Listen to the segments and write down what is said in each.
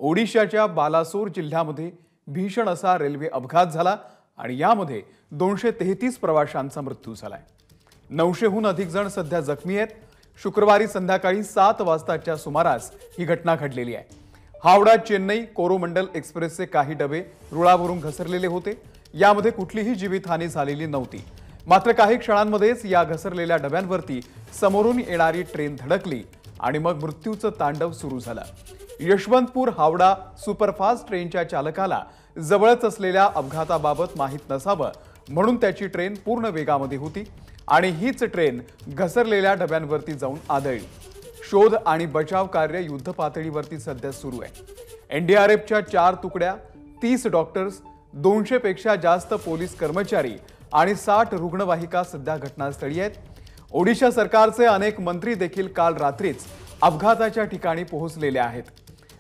ओडिशाच्या बालासोर जिल्ह्यामध्ये भीषण असा रेल्वे अपघात झाला आणि यामध्ये 233 प्रवाशांचा मृत्यू झालाय। 900हून अधिक जण सध्या जखमी आहेत। शुक्रवारी संध्याकाळी 7 वाजताच्या सुमारास ही घटना घडलेली आहे। हावडा चेन्नई कोरोमंडल एक्सप्रेसचे काही डबे रुळावरून घसरलेले होते। यामध्ये कुठलीही जीवितहानी झालेली नव्हती। मात्र काही क्षणांमध्येच या घसरलेल्या डब्यांवरती समोरून येणारी ट्रेन धडकली आणि मग मृत्यूचं तांडव सुरू झालं। यशवंतपूर हावडा सुपरफास्ट ट्रेनच्या चालकाला जवळच असलेल्या अपघाताबाबत माहित नसावं म्हणून त्याची ट्रेन पूर्ण वेगामध्ये होती आणि हीच ट्रेन घसरलेल्या डब्यांवरती जाऊन आदळली। शोध आणि बचाव कार्य युद्धपातळीवरती सध्या सुरू आहे। एनडीआरएफच्या 4 तुकड्या, 30 डॉक्टर्स, 200 पेक्षा जास्त पोलीस कर्मचारी आणि 60 रुग्णवाहिका सध्या घटनास्थळी आहेत। ओडिशा सरकारचे अनेक मंत्री देखील काल रात्रीच अपघाताच्या ठिकाणी पोहोचलेले आहेत।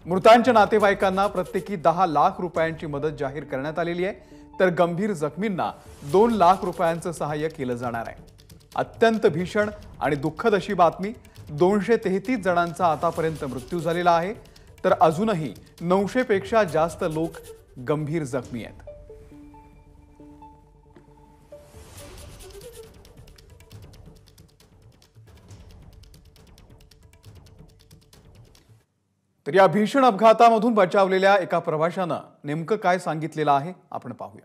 मृतांच्या नातेवाईकांना प्रत्येकी 10 लाख रुपयांची मदत जाहीर करण्यात आलेली आहे, तर गंभीर जखमींना 2 लाख रुपयांचं सहाय्य केलं जाणार आहे। अत्यंत भीषण आणि दुःखद अशी बातमी, 233 जणांचा आतापर्यंत मृत्यू झालेला आहे, तर अजूनही 900 पेक्षा जास्त लोक गंभीर जखमी आहेत। तर या भीषण अपघातामधून बचावलेल्या एका प्रवाशानं नेमकं काय सांगितलेलं आहे आपण पाहूया।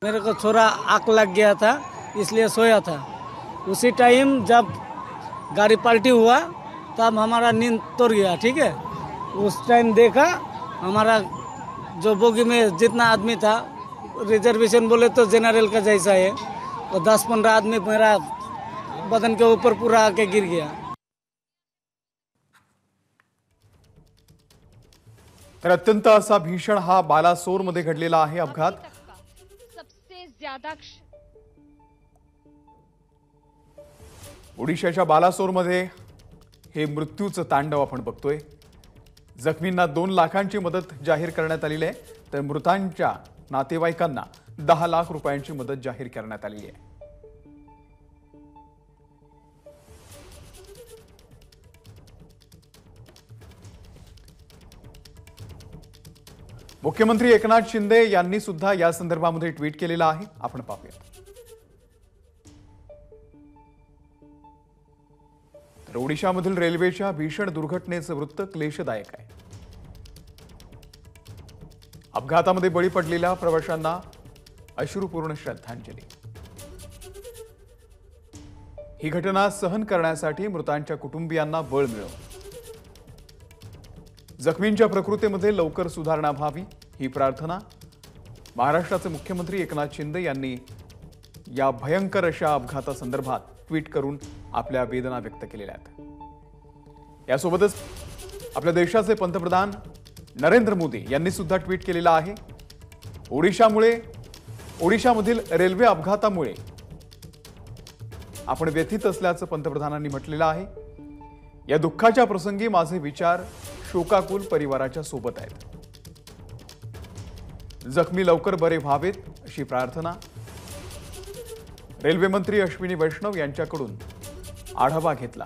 मेरे को थोड़ा आग लग गया था, इसलिए सोया था। उसी टाइम जब गाड़ी पलटी हुआ तब हमारा नींद तोड़ गया। ठीक है, उस टाइम देखा हमारा जो बोगी में जितना आदमी था, रिजर्वेशन बोले तो जनरल का जैसा है, और 10-15 आदमी मेरा बदन के ऊपर पूरा आके गिर गया। तर अत्यंत असा भीषण हा बालासोर मध्ये घडलेला आहे अपघात। सबसे ज्यादा ओडिशाच्या बालासोर मध्ये हे मृत्यूचं तांडव आपण बघतोय। जखमींना 2 लाखांची मदत जाहीर करण्यात आलेली आहे, तर मृतांच्या नातेवाईकांना 10 लाख रुपयांची मदत जाहीर करण्यात आलेली आहे। मुख्यमंत्री एकनाथ शिंदे यांनी सुद्धा या संदर्भामध्ये ट्विट केलेलं आहे, आपण पाहूया। तर ओडिशामधील रेल्वेच्या भीषण दुर्घटनेचं वृत्त क्लेशदायक आहे। अपघातामध्ये बळी पडलेल्या प्रवाशांना अश्रुपूर्ण श्रद्धांजली। ही घटना सहन करण्यासाठी मृतांच्या कुटुंबियांना बळ मिळो। जखमींच्या प्रकृतीमध्ये लवकर सुधारणा व्हावी ही प्रार्थना महाराष्ट्राचे मुख्यमंत्री एकनाथ शिंदे यांनी या भयंकर अशा अपघातासंदर्भात ट्विट करून आपल्या वेदना व्यक्त केलेल्या आहेत। यासोबतच आपल्या देशाचे पंतप्रधान नरेंद्र मोदी यांनी सुद्धा ट्विट केलेलं आहे। ओडिशामधील रेल्वे अपघातामुळे आपण व्यथित असल्याचं पंतप्रधानांनी म्हटलेलं आहे। या दुःखाच्या प्रसंगी माझे विचार शोकाकुल परिवाराच्या सोबत आहेत। जखमी लवकर बरे व्हावेत अशी प्रार्थना। रेल्वे मंत्री अश्विनी वैष्णव यांच्याकडून आढावा घेतला।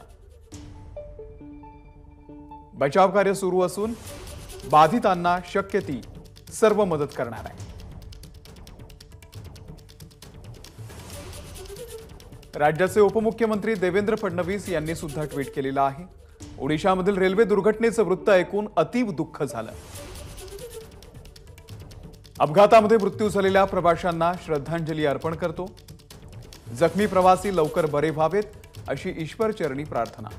बचाव कार्य सुरू असून बाधितांना शक्य ती सर्व मदत करणार आहे। राज्याचे उपमुख्यमंत्री देवेंद्र फडणवीस यांनी सुद्धा ट्विट केलेलं आहे। ओडिशामधील रेल्वे दुर्घटनेचं वृत्त ऐकून अतीव दुःख झालं। अपघातामध्ये मृत्यू झालेल्या प्रवाशांना श्रद्धांजली अर्पण करतो। जखमी प्रवासी लवकर बरे व्हावेत अशी ईश्वरचरणी प्रार्थना।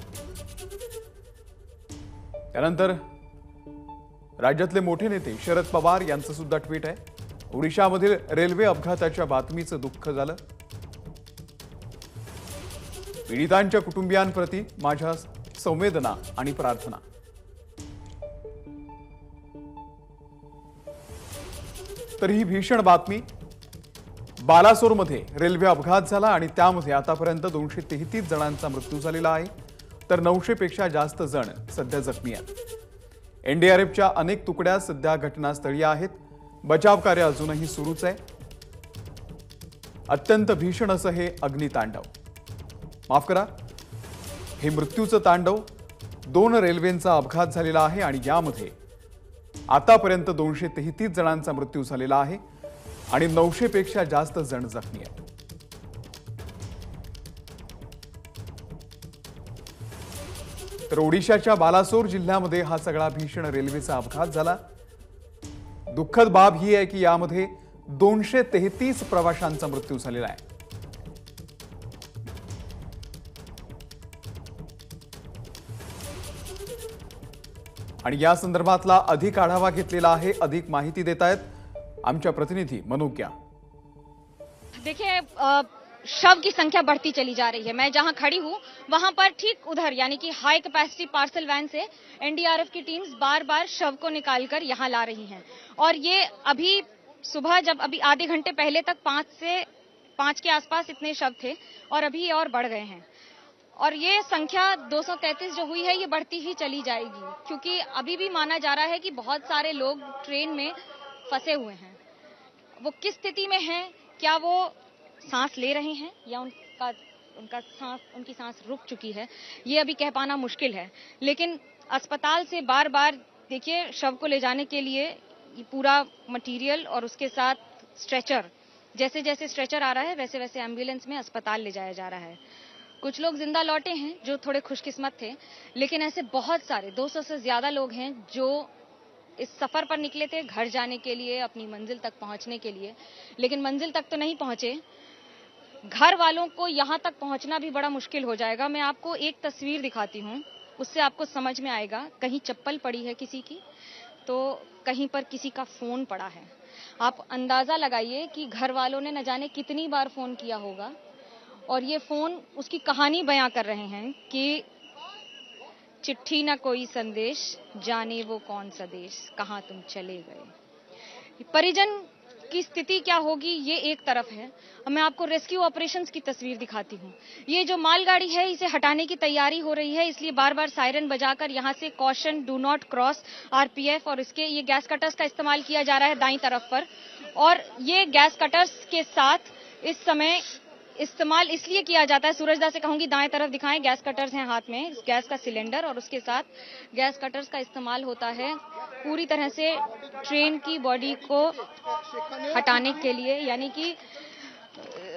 त्यानंतर राज्यातले मोठे नेते शरद पवार यांचं सुद्धा ट्विट आहे। ओडिशामधील रेल्वे अपघाताच्या बातमीचं दुःख झालं। पीडितांच्या कुटुंबियांप्रती माझ्या संवेदना आणि प्रार्थना। तर ही भीषण बातमी, बालासोरमध्ये रेल्वे अपघात झाला आणि त्यामध्ये आतापर्यंत 233 जणांचा मृत्यू झालेला आहे, तर 900 पेक्षा जास्त जण सध्या जखमी आहेत। एनडीआरएफच्या अनेक तुकड्या सध्या घटनास्थळी आहेत। बचाव कार्य अजूनही सुरूच आहे। अत्यंत भीषण असं हे अग्नितांडव, माफ करा, हे मृत्यूचं तांडव 2 रेल्वेंचा अपघात झालेला आहे आणि यामध्ये आतापर्यंत 233 जणांचा मृत्यू झालेला आहे आणि 900 पेक्षा जास्त जण जखमी आहेत. तर ओडिशाच्या बालासोर जिल्ह्यामध्ये हा सगळा भीषण रेल्वेचा अपघात झाला. दुःखद बाब ही आहे की यामध्ये 233 प्रवाशांचा मृत्यू झालेला आहे. आणि या संदर्भातला अधिक आढावा घेतलेला आहे. अधिक माहिती देत आहेत आमच्या प्रतिनिधी मनोज्ञा. देखिए शव की संख्या बढ़ती चली जा रही है. मैं जहां खड़ी हूं वहां पर ठीक उधर यानी कि हाई कैपेसिटी पार्सल वैन से एनडीआरएफ की टीम्स बार बार शव को निकालकर यहां ला रही हैं. और ये अभी सुबह जब अभी आधे घंटे पहले तक 5 के आसपास इतने शव थे और अभी ये और बढ़ गए हैं. और ये संख्या 233 जो हुई है ये बढ़ती ही चली जाएगी, क्योंकि अभी भी माना जा रहा है कि बहुत सारे लोग ट्रेन में फंसे हुए हैं. वो किस स्थिति में हैं, क्या वो सांस ले रहे हैं या उनकी सांस रुक चुकी है, ये अभी कह पाना मुश्किल है. लेकिन अस्पताल से बार बार देखिए शव को ले जाने के लिए ये पूरा मटेरियल और उसके साथ स्ट्रेचर, जैसे जैसे स्ट्रेचर आ रहा है वैसे वैसे एम्बुलेंस में अस्पताल ले जाया जा रहा है. कुछ लोग जिंदा लौटे हैं जो थोड़े खुशकिस्मत थे, लेकिन ऐसे बहुत सारे 200 से ज्यादा लोग हैं जो इस सफर पर निकले थे घर जाने के लिए, अपनी मंजिल तक पहुंचने के लिए, लेकिन मंजिल तक तो नहीं पहुंचे. घर वालों को यहां तक पहुंचना भी बड़ा मुश्किल हो जाएगा. मैं आपको एक तस्वीर दिखाती हूं, उससे आपको समझ में आएगा. कहीं चप्पल पड़ी है किसी की, तो कहीं पर किसी का फोन पड़ा है. आप अंदाजा लगाइए कि घर वालों ने न जाने कितनी बार फोन किया होगा और ये फोन उसकी कहानी बयां कर रहे हैं कि चिट्ठी ना कोई संदेश, जाने वो कौन सा देश, कहां तुम चले गए. परिजन की स्थिति क्या होगी ये एक तरफ है. मैं आपको रेस्क्यू ऑपरेशंस की तस्वीर दिखाती हूँ. ये जो मालगाड़ी है इसे हटाने की तैयारी हो रही है, इसलिए बार बार सायरन बजाकर यहाँ से caution do not cross RPF और इसके ये गैस कटर्स का इस्तेमाल किया जा रहा है दाईं तरफ पर. और ये गैस कटर्स के साथ इस समय इस्तेमाल इसलिए किया जाता है, सूरजदा से कहूंगी दाएं तरफ दिखाएं, गैस कटर्स हैं हाथ में, गैस का सिलेंडर और उसके साथ गैस कटर्स का इस्तेमाल होता है पूरी तरह से ट्रेन की बॉडी को हटाने के लिए. यानी कि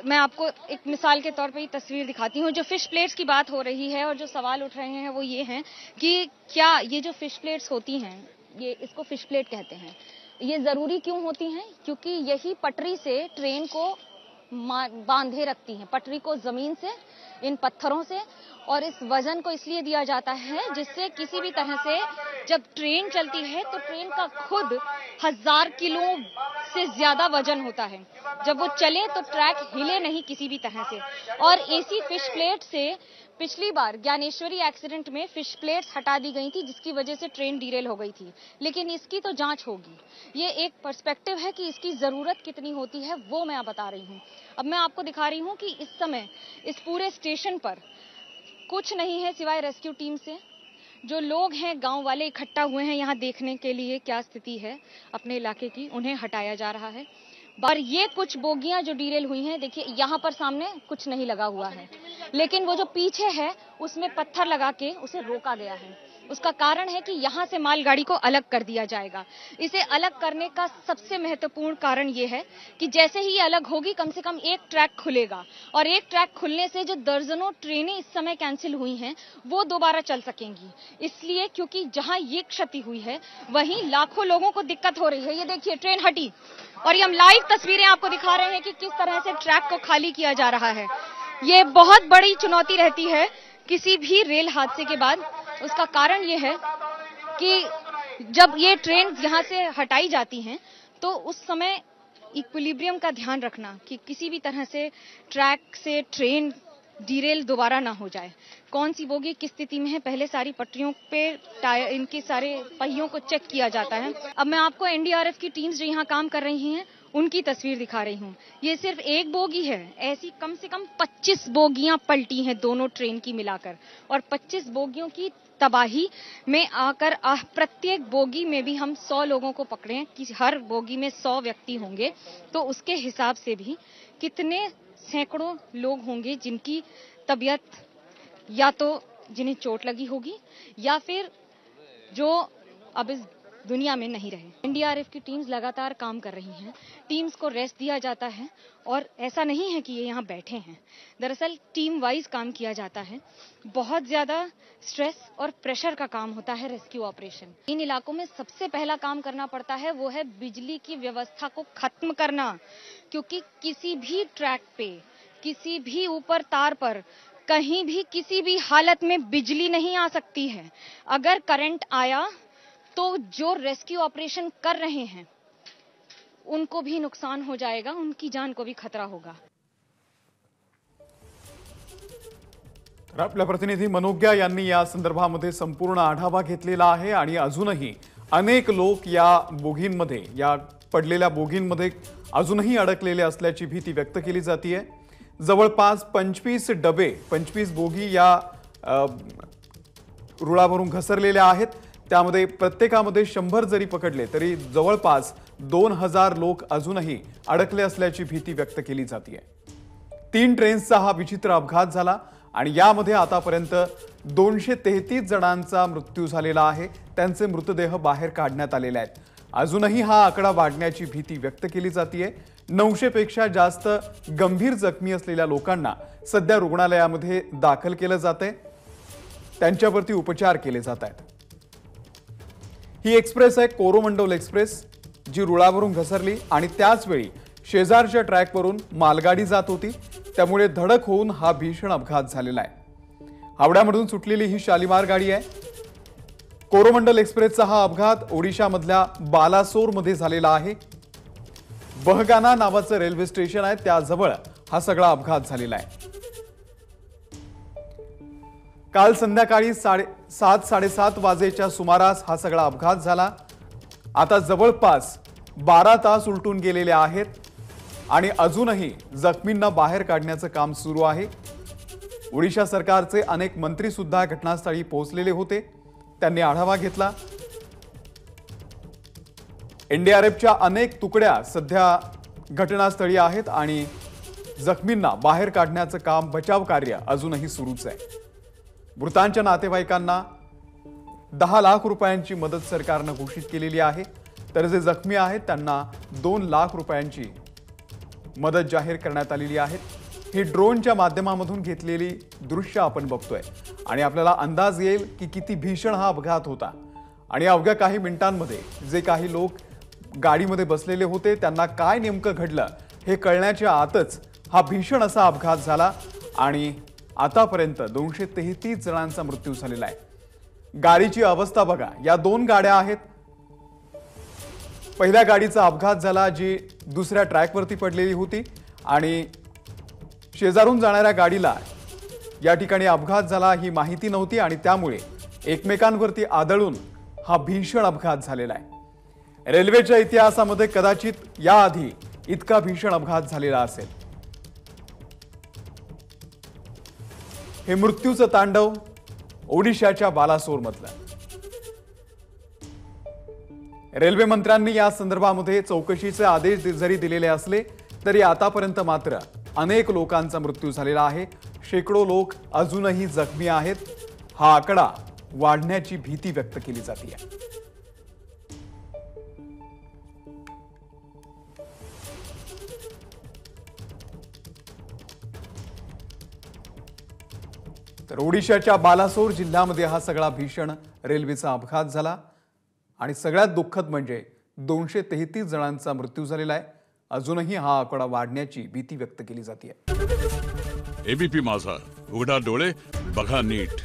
मैं आपको एक मिसाल के तौर पे ये तस्वीर दिखाती हूँ. जो फिश प्लेट्स की बात हो रही है और जो सवाल उठ रहे हैं वो ये हैं कि क्या ये जो फिश प्लेट्स होती हैं, ये इसको फिश प्लेट कहते हैं, ये जरूरी क्यों होती हैं? क्योंकि यही पटरी से ट्रेन को बांधे रखती हैं, पटरी को जमीन से, इन पत्थरों से. और इस वजन को इसलिए दिया जाता है जिससे किसी भी तरह से जब ट्रेन चलती है तो ट्रेन का खुद 1000 किलो से ज्यादा वजन होता है. जब वो चले तो ट्रैक हिले नहीं किसी भी तरह से. और इसी फिश प्लेट से पिछली बार ज्ञानेश्वरी एक्सीडेंट में फिश प्लेट्स हटा दी गई थी, जिसकी वजह से ट्रेन डीरेल हो गई थी. लेकिन इसकी तो जांच होगी. ये एक पर्सपेक्टिव है कि इसकी जरूरत कितनी होती है, वो मैं बता रही हूँ. अब मैं आपको दिखा रही हूँ कि इस समय इस पूरे स्टेशन पर कुछ नहीं है सिवाय रेस्क्यू टीम से. जो लोग हैं गांव वाले इकट्ठा हुए हैं यहाँ देखने के लिए क्या स्थिति है अपने इलाके की, उन्हें हटाया जा रहा है. और ये कुछ बोगियां जो डीरेल हुई हैं, देखिए यहाँ पर सामने कुछ नहीं लगा हुआ है, लेकिन वो जो पीछे है उसमें पत्थर लगा के उसे रोका गया है. उसका कारण है कि यहाँ से मालगाड़ी को अलग कर दिया जाएगा. इसे अलग करने का सबसे महत्वपूर्ण कारण ये है कि जैसे ही ये अलग होगी कम से कम एक ट्रैक खुलेगा, और एक ट्रैक खुलने से जो दर्जनों ट्रेनें इस समय कैंसिल हुई हैं वो दोबारा चल सकेंगी. इसलिए क्योंकि जहां ये क्षति हुई है वहीं लाखों लोगों को दिक्कत हो रही है. ये देखिए ट्रेन हटी और ये हम लाइव तस्वीरें आपको दिखा रहे हैं कि किस तरह से ट्रैक को खाली किया जा रहा है. ये बहुत बड़ी चुनौती रहती है किसी भी रेल हादसे के बाद. उसका कारण ये है कि जब ये ट्रेन यहाँ से हटाई जाती हैं तो उस समय इक्विलिब्रियम का ध्यान रखना कि किसी भी तरह से ट्रैक से ट्रेन डीरेल दोबारा ना हो जाए. कौन सी बोगी किस स्थिति में है, पहले सारी पटरियों पे टायर, इनके सारे पहियों को चेक किया जाता है. अब मैं आपको एनडीआरएफ की टीम्स जो यहाँ काम कर रही हैं उनकी तस्वीर दिखा रही हूँ. ये सिर्फ एक बोगी है, ऐसी कम से कम 25 बोगियां पलटी हैं दोनों ट्रेन की मिलाकर. और 25 बोगियों की तबाही में आकर प्रत्येक बोगी में भी हम 100 लोगों को पकड़े कि हर बोगी में 100 व्यक्ति होंगे, तो उसके हिसाब से भी कितने सैकड़ों लोग होंगे जिनकी तबीयत, या तो जिन्हें चोट लगी होगी, या फिर जो अब इस दुनिया में नहीं रहे। एनडीआरएफ की टीम्स लगातार काम कर रही हैं, टीम्स को रेस्ट दिया जाता है और ऐसा नहीं है कि ये यहाँ बैठे हैं। दरअसल टीम वाइज काम किया जाता है। बहुत ज्यादा स्ट्रेस और प्रेशर का काम होता है रेस्क्यू ऑपरेशन। इन इलाकों में सबसे पहला काम करना पड़ता है वो है बिजली की व्यवस्था को खत्म करना, क्योंकि किसी भी ट्रैक पे, किसी भी ऊपर तार पर, कहीं भी किसी भी हालत में बिजली नहीं आ सकती है। अगर करंट आया तो जो रेस्क्यू ऑपरेशन कर रहे हैं उनको भी नुकसान हो जाएगा, उनकी जान को भी खतरा होगा। तर आपल्या प्रतिनिधी मनोग्या यांनी या संदर्भामध्ये संपूर्ण आढावा घेतलेला आहे आणि अजूनही अनेक लोक या बोगींमध्ये, या पडलेल्या बोगींमध्ये अजूनही अडकलेले असल्याची भीती व्यक्त केली जाते। जवळपास 25 बोगी या रुळावरून घसरलेल्या आहेत। त्यामध्ये प्रत्येकामध्ये 100 जरी पकडले तरी जवळपास 2000 लोक अजूनही अडकले असल्याची भीती व्यक्त केली जाते। 3 ट्रेन्सचा हा विचित्र अपघात झाला आणि यामध्ये आतापर्यंत 233 जणांचा मृत्यू झालेला आहे। त्यांचे मृतदेह बाहेर काढण्यात आलेले आहेत। अजूनही हा आकडा वाढण्याची भीती व्यक्त केली जाते। 900 पेक्षा जास्त गंभीर जखमी असलेल्या लोकांना सध्या रुग्णालयामध्ये दाखल केलं जाते, त्यांच्यावरती उपचार केले जात आहेत। ही एक्सप्रेस आहे कोरोमंडल एक्सप्रेस, जी रुळावरून घसरली आणि त्याच वेळी शेजारच्या ट्रॅकवरून मालगाडी जात होती, त्यामुळे धडक होऊन हा भीषण अपघात झालेला आहे। हावड्यामधून सुटलेली ही शालिमार गाडी आहे। कोरोमंडल एक्सप्रेसचा हा अपघात ओडिशामधल्या बालासोरमध्ये झालेला आहे। बहगाना नावाचं रेल्वे स्टेशन आहे, त्याजवळ हा सगळा अपघात झालेला आहे। काल संध्याकाळी 7:30 वाजेच्या सुमारास हा सगळा अपघात झाला। आता जवळपास 12 तास उलटून गेलेले आहेत आणि अजूनही जखमींना बाहेर काढण्याचं काम सुरू आहे। ओडिशा सरकारचे अनेक मंत्री सुद्धा घटनास्थळी पोहोचलेले होते, त्यांनी आढावा घेतला। एनडीआरएफच्या अनेक तुकड्या सध्या घटनास्थळी आहेत आणि जखमींना बाहेर काढण्याचं काम, बचाव कार्य अजूनही सुरूच आहे। मृतांच्या नातेवाईकांना 10 लाख रुपयांची मदत सरकारने घोषित केलेली आहे, तर जे जखमी आहेत त्यांना 2 लाख रुपयांची मदत जाहीर करण्यात आलेली आहे। ही ड्रोनच्या माध्यमातून घेतलेली दृश्य आपण बघतोय आणि आपल्याला अंदाज येईल की किती भीषण हा अपघात होता। आणि अवघ्या काही मिनिटांमध्ये जे काही लोक गाडीमध्ये बसलेले होते त्यांना काय नेमकं घडलं हे कळण्याच्या आतच हा भीषण असा अपघात झाला आणि आतापर्यंत 233 जणांचा मृत्यू झालेला आहे। गाडीची अवस्था बघा, या 2 गाड्या आहेत। पहिल्या गाडीचा अपघात झाला जी दुसऱ्या ट्रॅकवरती पडलेली होती आणि शेजारून जाणाऱ्या गाडीला या ठिकाणी अपघात झाला ही माहिती नव्हती आणि त्यामुळे एकमेकांवरती आदळून हा भीषण अपघात झालेला आहे। रेल्वेच्या इतिहासामध्ये कदाचित याआधी इतका भीषण अपघात झालेला असेल। हे मृत्यूचं तांडव ओडिशाच्या बालासोरमधलं। रेल्वे मंत्र्यांनी या संदर्भामध्ये चौकशीचे आदेश जरी दिलेले असले तरी आतापर्यंत मात्र अनेक लोकांचा मृत्यू झालेला आहे। शेकडो लोक अजूनही जखमी आहेत। हा आकडा वाढण्याची भीती व्यक्त केली जाते। तर ओडिशाच्या बालासोर जिल्ह्यामध्ये हा सगळा भीषण रेल्वेचा अपघात झाला आणि सगळ्यात दुःखद म्हणजे 233 जणांचा मृत्यू झालेला आहे। अजूनही हा आकडा वाढण्याची भीती व्यक्त केली जाते। एबीपी माझा, उघडा डोळे बघा नीट।